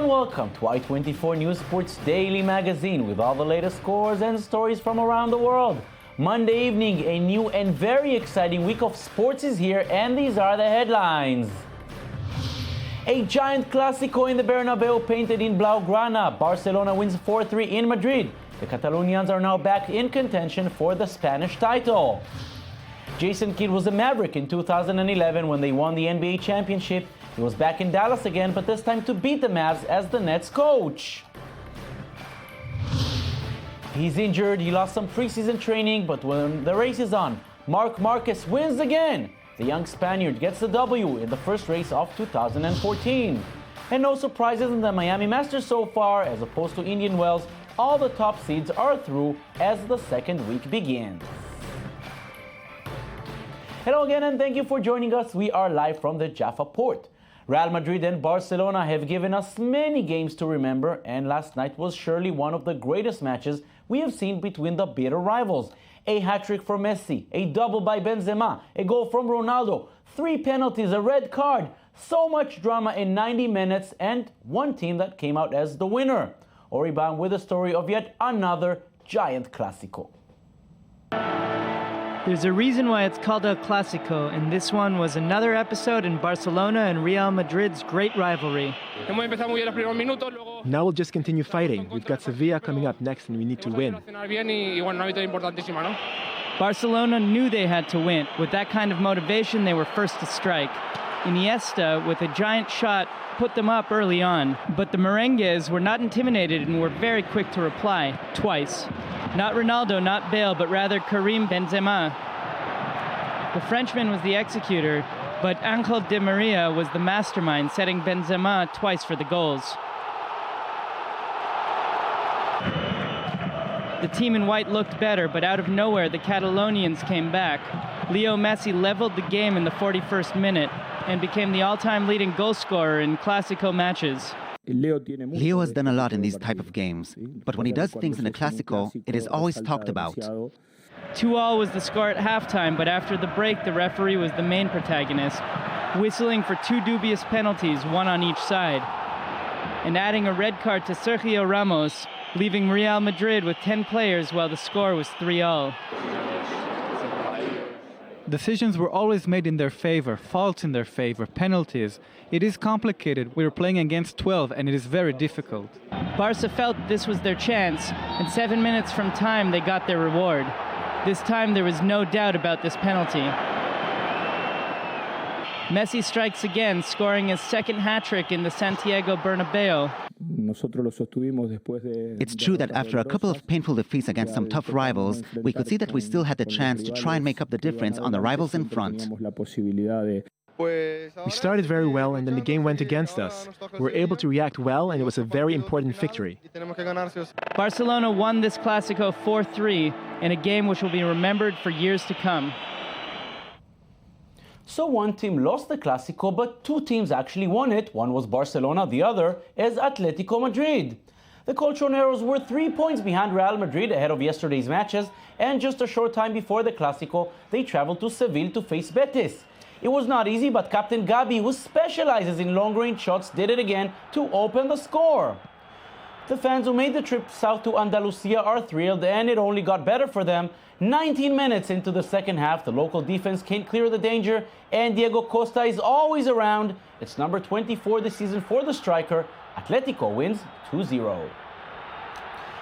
and welcome to I24 News Sports Daily Magazine with all the latest scores and stories from around the world. Monday evening, a new and very exciting week of sports is here, and these are the headlines. A giant Clasico in the Bernabeu painted in Blaugrana. Barcelona wins 4-3 in Madrid. The Catalonians are now back in contention for the Spanish title. Jason Kidd was a Maverick in 2011 when they won the NBA championship. He was back in Dallas again, but this time to beat the Mavs as the Nets coach. He's injured, he lost some preseason training, but when the race is on, Marc Marquez wins again. The young Spaniard gets the W in the first race of 2014. And no surprises in the Miami Masters so far. As opposed to Indian Wells, all the top seeds are through as the second week begins. Hello again and thank you for joining us. We are live from the Jaffa Port. Real Madrid and Barcelona have given us many games to remember, and last night was surely one of the greatest matches we have seen between the bitter rivals. A hat-trick for Messi, a double by Benzema, a goal from Ronaldo, 3 penalties, a red card, so much drama in 90 minutes, and one team that came out as the winner. Oriban with a story of yet another giant Clasico. There's a reason why it's called El Clasico, and this one was another episode in Barcelona and Real Madrid's great rivalry. Now we'll just continue fighting. We've got Sevilla coming up next and we need to win. Barcelona knew they had to win. With that kind of motivation, they were first to strike. Iniesta, with a giant shot, put them up early on. But the Merengues were not intimidated and were very quick to reply, twice. Not Ronaldo, not Bale, but rather Karim Benzema. The Frenchman was the executor, but Ángel Di María was the mastermind, setting Benzema twice for the goals. The team in white looked better, but out of nowhere, the Catalonians came back. Leo Messi leveled the game in the 41st minute and became the all-time leading goal scorer in Clasico matches. Leo has done a lot in these type of games, but when he does things in the Clasico, it is always talked about. 2-2 was the score at halftime, but after the break, the referee was the main protagonist, whistling for 2 dubious penalties, one on each side, and adding a red card to Sergio Ramos, leaving Real Madrid with 10 players while the score was 3-3. Decisions were always made in their favor, faults in their favor, penalties. It is complicated. We were playing against 12 and it is very difficult. Barca felt this was their chance, and 7 minutes from time they got their reward. This time there was no doubt about this penalty. Messi strikes again, scoring his second hat-trick in the Santiago Bernabeu. It's true that after a couple of painful defeats against some tough rivals, we could see that we still had the chance to try and make up the difference on the rivals in front. We started very well and then the game went against us. We were able to react well and it was a very important victory. Barcelona won this Clasico 4-3 in a game which will be remembered for years to come. So one team lost the Clasico, but 2 teams actually won it. One was Barcelona, the other is Atletico Madrid. The Colchoneros were 3 points behind Real Madrid ahead of yesterday's matches, and just a short time before the Clasico, they traveled to Sevilla to face Betis. It was not easy, but Captain Gabi, who specializes in long-range shots, did it again to open the score. The fans who made the trip south to Andalusia are thrilled, and it only got better for them. 19 minutes into the second half, the local defense can't clear the danger, and Diego Costa is always around. It's number 24 this season for the striker. Atletico wins 2-0.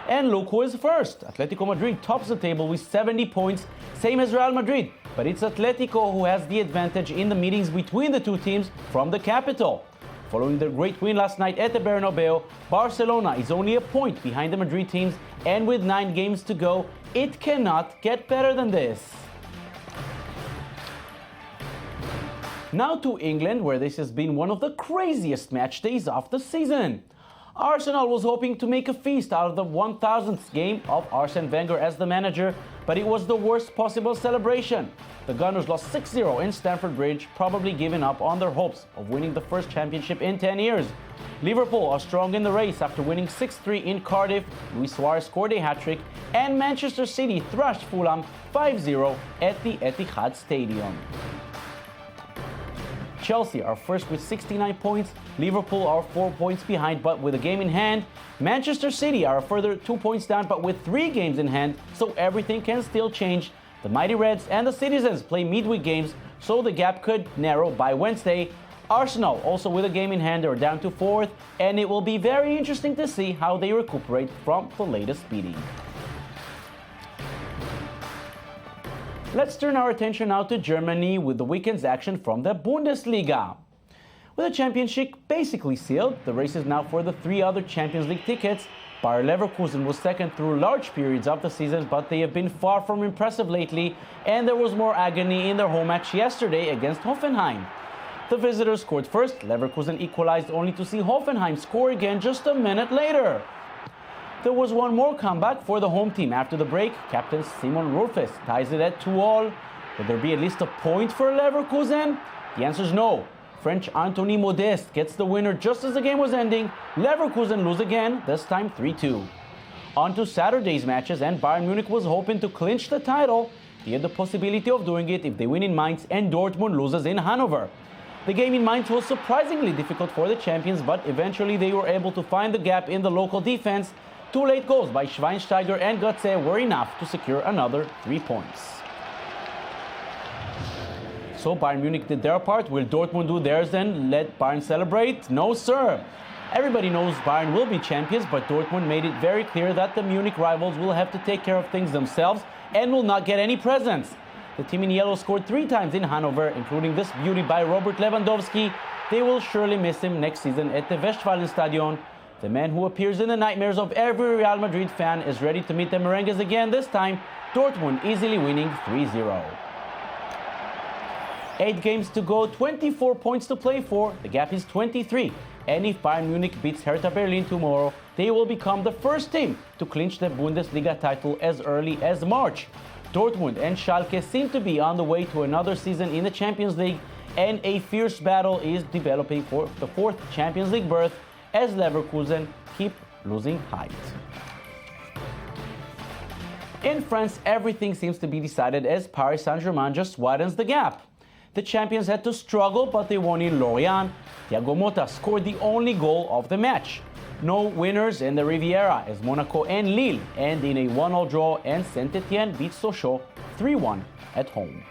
And look who is first. Atletico Madrid tops the table with 70 points, same as Real Madrid. But it's Atletico who has the advantage in the meetings between the 2 teams from the capital. Following their great win last night at the Bernabeu, Barcelona is only a point behind the Madrid teams, and with 9 games to go, it cannot get better than this. Now to England, where this has been one of the craziest match days of the season. Arsenal was hoping to make a feast out of the 1000th game of Arsene Wenger as the manager, but it was the worst possible celebration. The Gunners lost 6-0 in Stamford Bridge, probably giving up on their hopes of winning the first championship in 10 years. Liverpool are strong in the race after winning 6-3 in Cardiff. Luis Suarez scored a hat-trick, and Manchester City thrashed Fulham 5-0 at the Etihad Stadium. Chelsea are first with 69 points. Liverpool are 4 points behind, but with a game in hand. Manchester City are a further 2 points down, but with 3 games in hand, so everything can still change. The Mighty Reds and the Citizens play midweek games, so the gap could narrow by Wednesday. Arsenal, also with a game in hand, are down to 4th, and it will be very interesting to see how they recuperate from the latest beating. Let's turn our attention now to Germany with the weekend's action from the Bundesliga. With the championship basically sealed, the race is now for the 3 other Champions League tickets. Bayer Leverkusen was second through large periods of the season, but they have been far from impressive lately, and there was more agony in their home match yesterday against Hoffenheim. The visitors scored first, Leverkusen equalized only to see Hoffenheim score again just a minute later. There was one more comeback for the home team after the break. Captain Simon Rolfes ties it at 2-2. Will there be at least a point for Leverkusen? The answer is no. French Anthony Modeste gets the winner just as the game was ending. Leverkusen lose again, this time 3-2. On to Saturday's matches, and Bayern Munich was hoping to clinch the title. They had the possibility of doing it if they win in Mainz and Dortmund loses in Hanover. The game in Mainz was surprisingly difficult for the champions, but eventually they were able to find the gap in the local defense. 2 late goals by Schweinsteiger and Götze were enough to secure another 3 points. So Bayern Munich did their part. Will Dortmund do theirs and let Bayern celebrate? No, sir. Everybody knows Bayern will be champions, but Dortmund made it very clear that the Munich rivals will have to take care of things themselves and will not get any presents. The team in yellow scored 3 times in Hanover, including this beauty by Robert Lewandowski. They will surely miss him next season at the Westfalenstadion. The man who appears in the nightmares of every Real Madrid fan is ready to meet the Merengues again, this time Dortmund easily winning 3-0. 8 games to go, 24 points to play for. The gap is 23. And if Bayern Munich beats Hertha Berlin tomorrow, they will become the first team to clinch the Bundesliga title as early as March. Dortmund and Schalke seem to be on the way to another season in the Champions League, and a fierce battle is developing for the 4th Champions League berth as Leverkusen keep losing height. In France, everything seems to be decided as Paris Saint-Germain just widens the gap. The champions had to struggle, but they won in Lorient. Thiago Motta scored the only goal of the match. No winners in the Riviera as Monaco and Lille end in a 1-1 draw, and Saint-Etienne beats Sochaux 3-1 at home.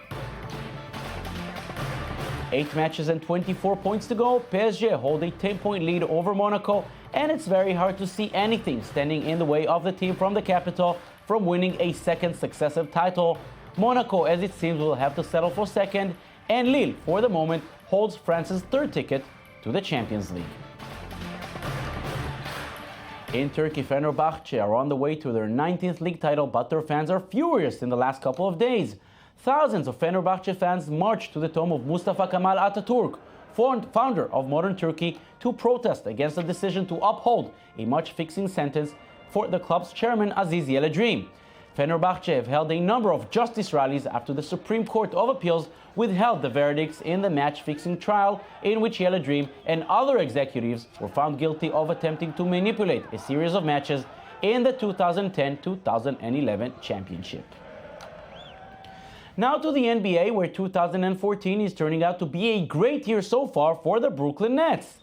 8 matches and 24 points to go. PSG hold a 10-point lead over Monaco, and it's very hard to see anything standing in the way of the team from the capital from winning a 2nd successive title. Monaco, as it seems, will have to settle for 2nd, and Lille, for the moment, holds France's 3rd ticket to the Champions League. In Turkey, Fenerbahce are on the way to their 19th league title, but their fans are furious in the last couple of days. Thousands of Fenerbahce fans marched to the tomb of Mustafa Kemal Atatürk, founder of modern Turkey, to protest against the decision to uphold a match-fixing sentence for the club's chairman Aziz Yildirim. Fenerbahce have held a number of justice rallies after the Supreme Court of Appeals withheld the verdicts in the match-fixing trial in which Yildirim and other executives were found guilty of attempting to manipulate a series of matches in the 2010-2011 championship. Now to the NBA, where 2014 is turning out to be a great year so far for the Brooklyn Nets.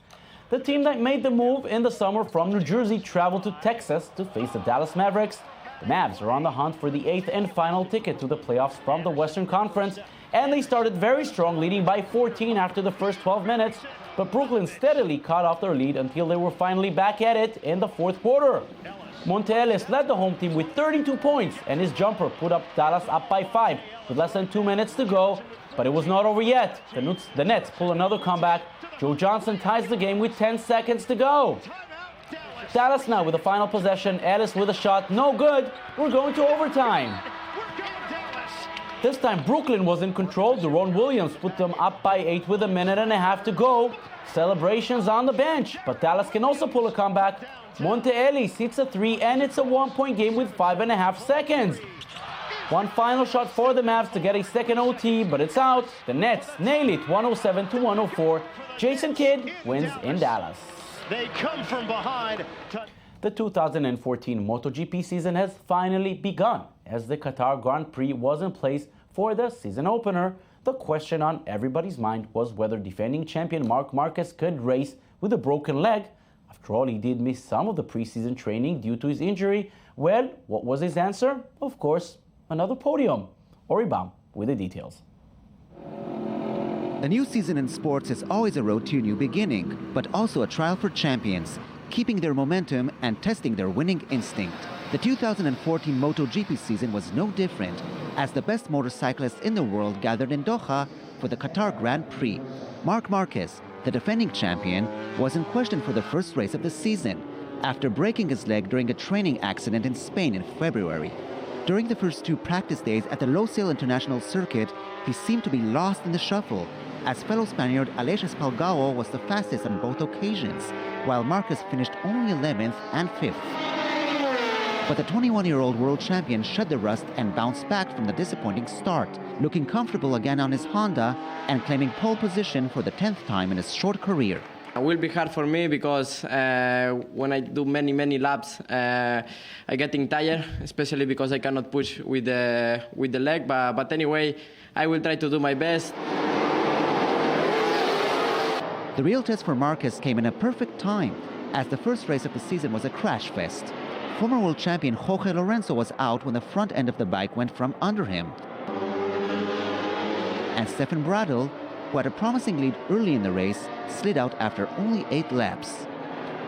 The team that made the move in the summer from New Jersey traveled to Texas to face the Dallas Mavericks. The Mavs are on the hunt for the 8th and final ticket to the playoffs from the Western Conference, and they started very strong, leading by 14 after the first 12 minutes, but Brooklyn steadily cut off their lead until they were finally back at it in the 4th quarter. Monte Ellis led the home team with 32 points, and his jumper put up Dallas up by 5 with less than 2 minutes to go, but it was not over yet. The Nets pull another comeback. Joe Johnson ties the game with 10 seconds to go. Dallas now with the final possession. Ellis with a shot, no good. We're going to overtime. This time Brooklyn was in control. Deron Williams put them up by 8 with a minute and a half to go. Celebrations on the bench, but Dallas can also pull a comeback. Monte Ellis hits a 3, and it's a 1-point game with 5.5 seconds. One final shot for the Mavs to get a second OT, but it's out. The Nets nail it 107-104. Jason Kidd wins in Dallas. They come from behind. The 2014 MotoGP season has finally begun, as the Qatar Grand Prix was in place for the season opener. The question on everybody's mind was whether defending champion Marc Marquez could race with a broken leg. After all, he did miss some of the preseason training due to his injury. Well, what was his answer? Of course, another podium. Ori Baum with the details. A new season in sports is always a road to a new beginning, but also a trial for champions, keeping their momentum and testing their winning instinct. The 2014 MotoGP season was no different, as the best motorcyclists in the world gathered in Doha for the Qatar Grand Prix. Marc Marquez, the defending champion, was in question for the first race of the season, after breaking his leg during a training accident in Spain in February. During the first two practice days at the Losail International Circuit, he seemed to be lost in the shuffle, as fellow Spaniard Aleix Espargaro was the fastest on both occasions, while Marquez finished only 11th and 5th. But the 21-year-old world champion shed the rust and bounced back from the disappointing start, looking comfortable again on his Honda and claiming pole position for the 10th time in his short career. It will be hard for me because when I do many laps, I getting tired, especially because I cannot push with the leg. But anyway, I will try to do my best. The real test for Marquez came in a perfect time, as the first race of the season was a crash fest. Former world champion Jorge Lorenzo was out when the front end of the bike went from under him. And Stefan Bradl, who had a promising lead early in the race, slid out after only 8 laps.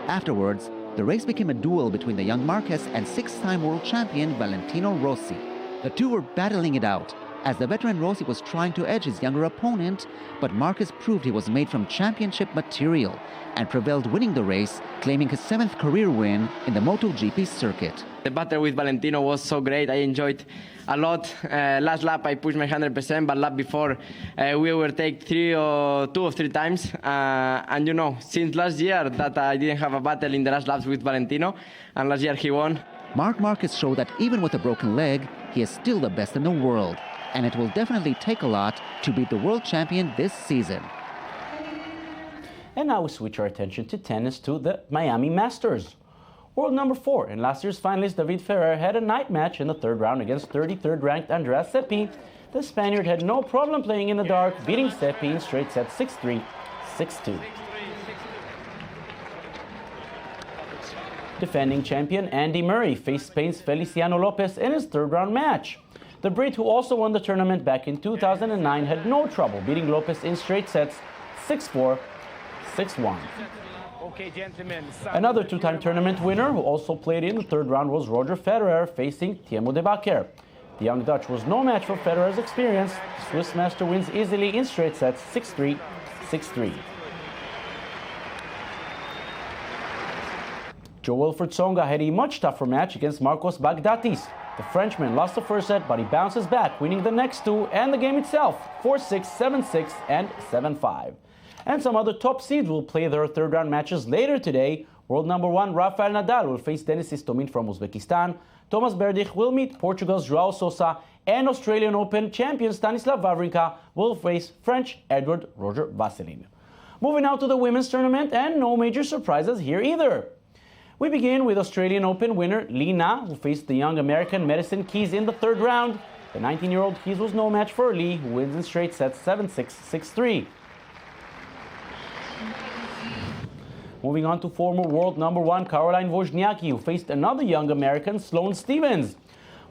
Afterwards, the race became a duel between the young Marquez and 6-time world champion Valentino Rossi. The two were battling it out, as the veteran Rossi was trying to edge his younger opponent, but Marquez proved he was made from championship material and prevailed, winning the race, claiming his 7th career win in the MotoGP circuit. The battle with Valentino was so great. I enjoyed a lot. Last lap I pushed my 100%, but lap before we overtake 2 or 3 times. And you know, since last year that I didn't have a battle in the last laps with Valentino, and last year he won. Marc Marquez showed that even with a broken leg, he is still the best in the world, and it will definitely take a lot to beat the world champion this season. And now we switch our attention to tennis, to the Miami Masters. World number 4 and last year's finalist David Ferrer had a night match in the 3rd round against 33rd ranked Andreas Seppi. The Spaniard had no problem playing in the dark, beating Seppi in straight sets 6-3, 6-2. Defending champion Andy Murray faced Spain's Feliciano Lopez in his 3rd round match. The Brit, who also won the tournament back in 2009, had no trouble beating Lopez in straight sets 6-4, 6-1. Another 2-time tournament winner who also played in the 3rd round was Roger Federer facing Thiemo de Bakker. The young Dutch was no match for Federer's experience. The Swiss master wins easily in straight sets 6-3, 6-3. Jo-Wilfried Tsonga had a much tougher match against Marcos Baghdatis. The Frenchman lost the first set, but he bounces back, winning the next 2 and the game itself 4-6, 7-6, and 7-5. And some other top seeds will play their 3rd round matches later today. World number 1 Rafael Nadal will face Denis Istomin from Uzbekistan. Thomas Berdych will meet Portugal's João Sousa, and Australian Open champion Stanislav Wawrinka will face French Edward Roger Vasselin. Moving now to the women's tournament, and no major surprises here either. We begin with Australian Open winner Li Na, who faced the young American Madison Keys in the 3rd round. The 19-year-old Keys was no match for Li, who wins in straight sets 7-6, 6-3. Moving on to former world number 1 Caroline Wozniacki, who faced another young American, Sloane Stephens.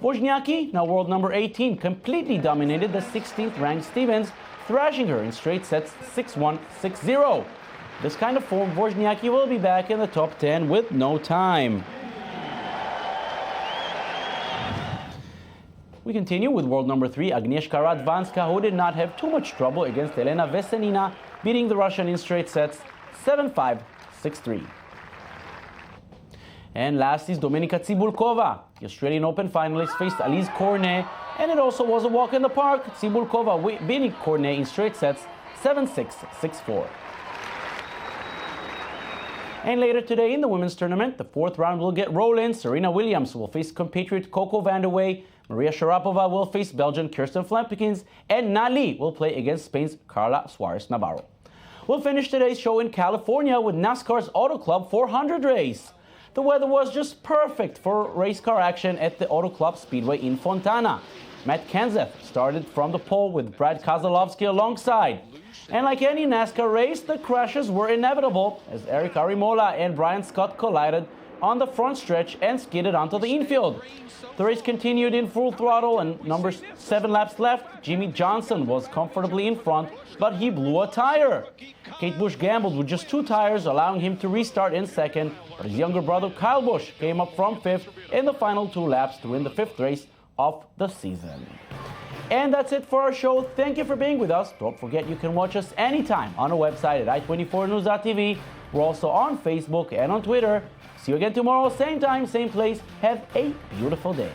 Wozniacki, now world number 18, completely dominated the 16th ranked Stephens, thrashing her in straight sets 6-1, 6-0. This kind of form, Wozniacki will be back in the top 10 with no time. We continue with world number 3 Agnieszka Radwanska, who did not have too much trouble against Elena Veselina, beating the Russian in straight sets 7-5, 6-3. And last is Dominika Cibulkova. The Australian Open finalist faced Alize Cornet, and it also was a walk in the park. Cibulkova beating Cornet in straight sets 7-6, 6-4. And later today in the women's tournament, the 4th round will get rolling. Serena Williams will face compatriot Coco Vandeweghe. Maria Sharapova will face Belgian Kirsten Flapkins, and Nali will play against Spain's Carla Suarez Navarro. We'll finish today's show in California with NASCAR's Auto Club 400 race. The weather was just perfect for race car action at the Auto Club Speedway in Fontana. Matt Kenseth started from the pole with Brad Keselowski alongside. And like any NASCAR race, the crashes were inevitable as Eric Arimola and Brian Scott collided on the front stretch and skidded onto the infield. The race continued in full throttle, and 7 laps left, Jimmy Johnson was comfortably in front, but he blew a tire. Kate Busch gambled with just 2 tires, allowing him to restart in second, but his younger brother Kyle Busch came up from 5th in the final 2 laps to win the 5th race of the season. And that's it for our show. Thank you for being with us. Don't forget you can watch us anytime on our website at i24news.tv. We're also on Facebook and on Twitter. See you again tomorrow, same time, same place. Have a beautiful day.